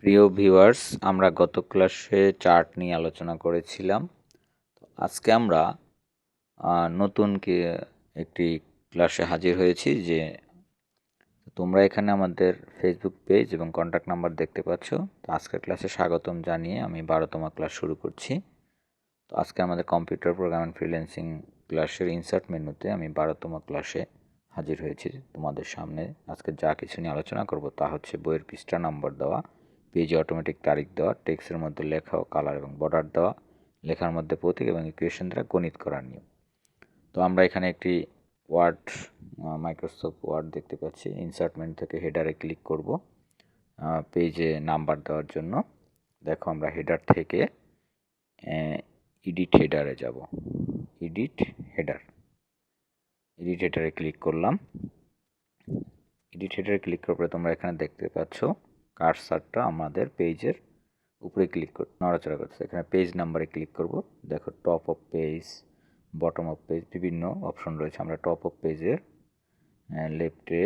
প্রিয় ভিউয়ার্স, আমরা গত ক্লাসে চার্ট নিয়ে আলোচনা করেছিলাম। আজকে আমরা নতুন একটি ক্লাসে হাজির হয়েছি। যে তোমরা এখানে আমাদের ফেসবুক পেজ এবং কন্ট্যাক্ট নাম্বার দেখতে পাচ্ছ। তো আজকের ক্লাসে স্বাগতম জানিয়ে আমি 12তম ক্লাস শুরু করছি। তো আজকে আমাদের কম্পিউটার প্রোগ্রাম অ্যান্ড ফ্রিল্যান্সিং ক্লাসের ইনসার্ট মেনুতে আমি 12তম ক্লাসে হাজির হয়েছি তোমাদের সামনে। আজকে যা কিছু নিয়ে আলোচনা করব তা হচ্ছে বইয়ের পৃষ্ঠা নম্বর দেওয়া, পেজে অটোমেটিক তারিখ দেওয়া, টেক্সটের মধ্যে লেখা ও কালার এবং বর্ডার দেওয়া, লেখার মধ্যে প্রতীক এবং ইকুয়েশন দ্বারা গণিত করার নিয়ম। তো আমরা এখানে একটি মাইক্রোসফট ওয়ার্ড দেখতে পাচ্ছি। ইনসার্ট মেনু থেকে হেডারে ক্লিক করব পেজে নাম্বার দেওয়ার জন্য। দেখো আমরা হেডার থেকে এডিট হেডারে যাব। এডিট হেডারে ক্লিক করলাম। এডিট হেডারে ক্লিক করার পরে তোমরা এখানে দেখতে পাচ্ছ কার্সারটা আমাদের পেজের উপরে নড়াচড়া করছে। এখানে পেজ নাম্বারে ক্লিক করব। দেখো top of page, bottom of page বিভিন্ন অপশন রয়েছে। আমরা টপ অফ পেজের লেফটে,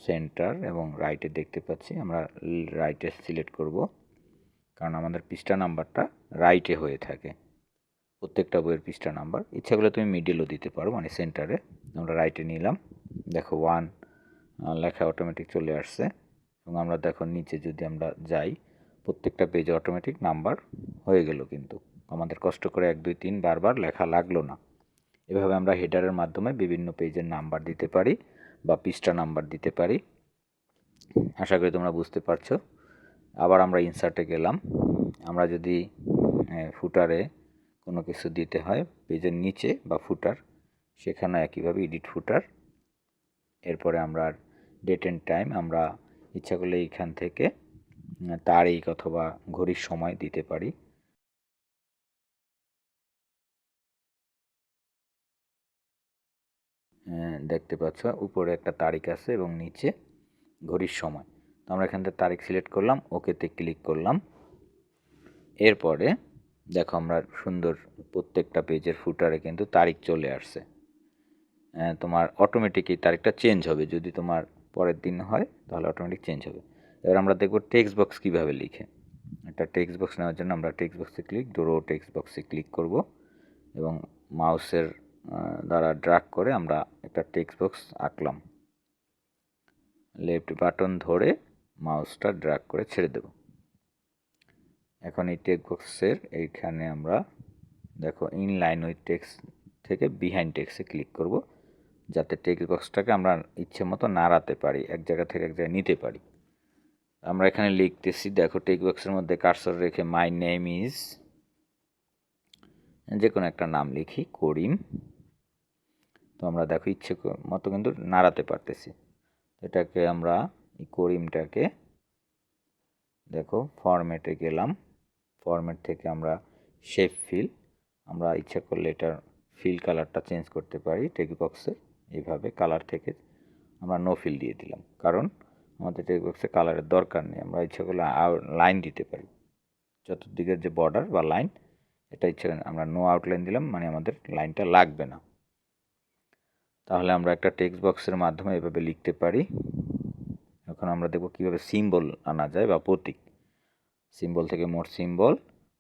সেন্টার এবং রাইটে দেখতে পাচ্ছি। আমরা রাইটে সিলেক্ট করব, কারণ আমাদের পৃষ্ঠা নাম্বারটা রাইটে হয়ে থাকে প্রত্যেকটা বইয়ের পৃষ্ঠা নাম্বার। ইচ্ছা করলে তুমি মিডিলও দিতে পারো, মানে সেন্টারে। আমরা রাইটে নিলাম। দেখো 1 লেখা অটোমেটিক চলে আসছে। এবং আমরা দেখো নিচে যদি আমরা যাই, প্রত্যেকটা পেজে অটোমেটিক নাম্বার হয়ে গেল। কিন্তু আমাদের কষ্ট করে 1 2 3 বারবার লেখা লাগলো না। এভাবে আমরা হেডারের মাধ্যমে বিভিন্ন পেজের নাম্বার দিতে পারি বা পৃষ্ঠা নাম্বার দিতে পারি। আশা করি তোমরা বুঝতে পারছো। আবার আমরা ইনসার্টে গেলাম। আমরা যদি ফুটারে কোনো কিছু দিতে হয় পেজের নিচে বা ফুটার, সেখানে একইভাবে এডিট ফুটার। এরপরে আমরা ডেট অ্যান্ড টাইম, আমরা ইচ্ছা করলে এখান থেকে তারিখ অথবা ঘড়ির সময় দিতে পারি। দেখতে পাচ্ছ উপরে একটা তারিখ আছে এবং নিচে ঘড়ির সময়। তো আমরা এখান থেকে তারিখ সিলেক্ট করলাম, ওকেতে ক্লিক করলাম। এরপরে দেখো আমরা সুন্দর প্রত্যেকটা পেজের ফুটারে কিন্তু তারিখ চলে আসছে। তোমার অটোমেটিক এই তারিখটা চেঞ্জ হবে। যদি তোমার পরের দিন হয় তাহলে অটোমেটিক চেঞ্জ হবে। এবার আমরা দেখব টেক্সট বক্স কীভাবে লিখে। একটা টেক্সট বক্স নেওয়ার জন্য আমরা টেক্সট বক্সে ড্র টেক্সট বক্সে ক্লিক করব এবং মাউসের দ্বারা ড্র্যাগ করে আমরা একটা টেক্সট বক্স আঁকলাম। লেফট বাটন ধরে মাউসটা ড্র্যাগ করে ছেড়ে দেব। এখন এই টেক্সট বক্সের এইখানে আমরা দেখো ইন লাইন উইথ টেক্সট থেকে বিহাইন্ড টেক্সটে ক্লিক করব, যাতে টেক্সট বক্সটাকে আমরা ইচ্ছে মতো নাড়াতে পারি, এক জায়গা থেকে এক জায়গায় নিতে পারি। আমরা এখানে লিখতেছি, দেখো টেক্সট বক্সের মধ্যে কার্সর রেখে মাই নেম ইজ, যে কোনো একটা নাম লিখি, করিম। তো আমরা দেখো ইচ্ছে মতো কিন্তু নাড়াতে পারতেছি। এটাকে আমরা এই করিমটাকে দেখো ফরম্যাটে গেলাম। ফরম্যাট থেকে আমরা শেপ ফিল, আমরা ইচ্ছা করলে এটার ফিল কালারটা চেঞ্জ করতে পারি টেক্সট বক্সে। এইভাবে কালার থেকে আমরা নো ফিল দিয়ে দিলাম, কারণ আমাদের টেক্সট বক্সে কালারের দরকার নেই। আমরা ইচ্ছা করলে লাইন দিতে পারি, চতুর্দিকের যে বর্ডার বা লাইন, এটা ইচ্ছা আমরা নো আউটলাইন দিলাম, মানে আমাদের লাইনটা লাগবে না। তাহলে আমরা একটা টেক্সট বক্সের মাধ্যমে এভাবে লিখতে পারি। এখন আমরা দেখব কীভাবে সিম্বল আনা যায় বা প্রতীক। সিম্বল থেকে মোট সিম্বল,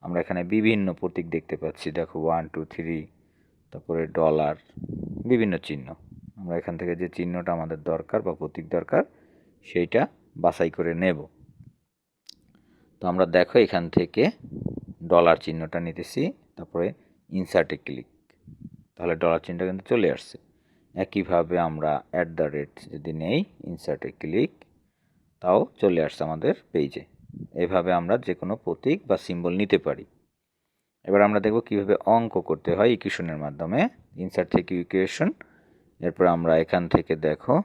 আমরা এখানে বিভিন্ন প্রতীক দেখতে পাচ্ছি। দেখো 1 2 3, তারপরে ডলার, বিভিন্ন চিহ্ন। আমরা এখান থেকে যে চিহ্নটা আমাদের দরকার বা প্রতীক দরকার সেইটা বাছাই করে নেব। তো আমরা দেখো এখান থেকে ডলার চিহ্নটা নিতেছি, তারপরে ইনসার্টে ক্লিক, তাহলে ডলার চিহ্নটা কিন্তু চলে আসছে। একইভাবে আমরা @ যদি নেই, ইনসার্টে ক্লিক, তাও চলে আসছে আমাদের পেজে। এভাবে আমরা যে কোনো প্রতীক বা সিম্বল নিতে পারি। এবার আমরা দেখব কিভাবে অঙ্ক করতে হয় ইকুয়েশনের মাধ্যমে। ইনসার্ট থেকে ইকুয়েশন, এরপর আমরা এখান থেকে দেখো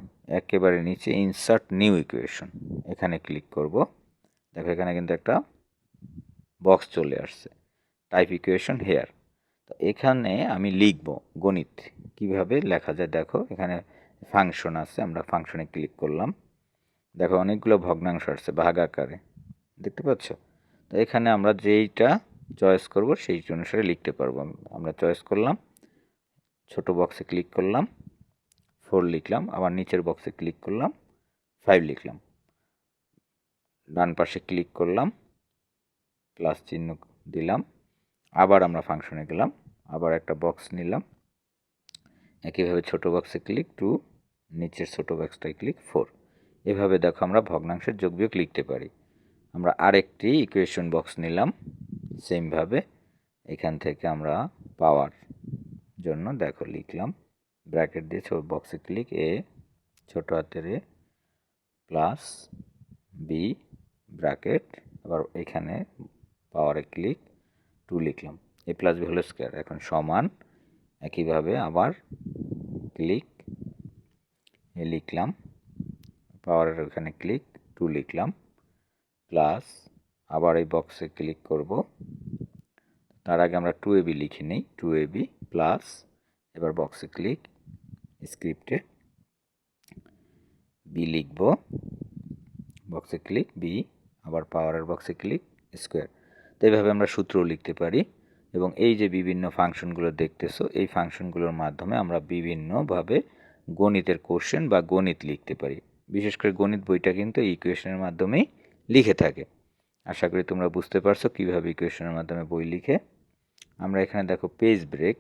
একেবারে নিচে ইনসার্ট নিউ ইকুয়েশন, এখানে ক্লিক করব। দেখো এখানে কিন্তু একটা বক্স চলে আসছে, টাইপ ইকুয়েশন হেয়ার। তো এখানে আমি লিখব গণিত কিভাবে লেখা যায়। দেখো এখানে ফাংশন আছে, আমরা ফাংশনে ক্লিক করলাম। দেখো অনেকগুলো ভগ্নাংশ আসছে ভাগ আকারে, দেখতে পাচ্ছ। তো এখানে আমরা যেইটা চয়েস করব সেই অনুসারে লিখতে পারবো। আমরা চয়েস করলাম, ছোট বক্সে ক্লিক করলাম, 4 লিখলাম। আবার নিচের বক্সে ক্লিক করলাম, 5 লিখলাম। ডান পাশে ক্লিক করলাম, প্লাস চিহ্ন দিলাম, আবার আমরা ফাংশনে গেলাম, আবার একটা বক্স নিলাম, একইভাবে ছোট বক্সে ক্লিক 2, নিচের ছোট বক্সটায় ক্লিক 4। এভাবে দেখো আমরা ভগ্নাংশের যোগবিয়োগ লিখতে পারি। আমরা আরেকটি ইকুয়েশন বক্স নিলাম, সেমভাবে এখান থেকে আমরা পাওয়ার জন্য দেখো লিখলাম, ব্র্যাকেট দিয়ে ছোট বক্সে ক্লিক এ ছোট হাতের এ প্লাস বি ব্র্যাকেট, আবার এখানে পাওয়ারে ক্লিক 2 লিখলাম, এ প্লাস বি হোল স্কয়ার, এখন সমান একইভাবে আবার ক্লিক এ লিখলাম, পাওয়ারের ওখানে ক্লিক 2 লিখলাম, প্লাস আবার এই বক্সে ক্লিক করব, তার আগে আমরা 2ab লিখে নিই, 2ab প্লাস, এবার বক্সে ক্লিক, স্ক্রিপ্টে বি লিখব, বক্সে ক্লিক বি, আবার পাওয়ারের বক্সে ক্লিক স্কোয়ার। তো এইভাবে আমরা সূত্রও লিখতে পারি। এবং এই যে বিভিন্ন ফাংশনগুলো দেখতেছো, এই ফাংশনগুলোর মাধ্যমে আমরা বিভিন্নভাবে গণিতের কোশ্চেন বা গণিত লিখতে পারি। বিশেষ করে গণিত বইটা কিন্তু এই ইকুয়েশনের মাধ্যমেই লিখে থাকে। আশা করি তোমরা বুঝতে পারছো কীভাবে ইকুয়েশনের মাধ্যমে বই লিখে। আমরা এখানে দেখো পেজ ব্রেক